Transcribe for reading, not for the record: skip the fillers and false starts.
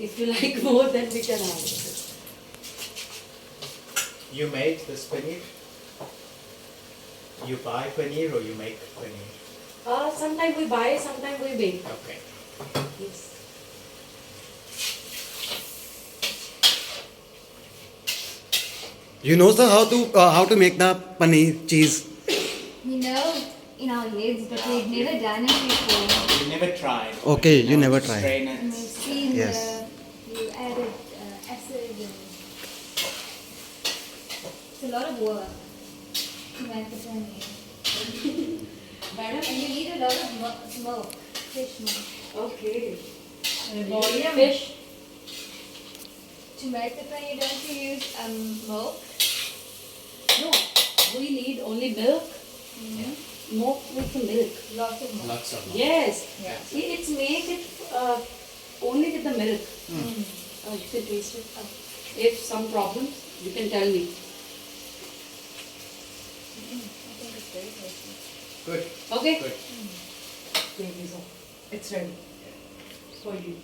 If you like more, then we can add. You made this paneer? You buy paneer or you make paneer? Sometimes we buy, sometimes we bake. Okay. Yes. You know, sir, how to make the paneer cheese? We know in our heads, but we've never done it before. You never tried. Okay, you Now never to tried. strain And we've it. seen Yes. you added acid and it's a lot of work to make the paneer. Madam? And you need a lot of milk, fish milk. Okay. Volume. Fish. To make the paneer, don't you use milk? No, we need only milk. Milk with the milk. Lots of milk. Lots of milk. Yes. Yeah. See, it's make it only with the milk. You can taste it. If some problems, you can tell me. I think it's very tasty. Good. Okay? Good. It's ready for you.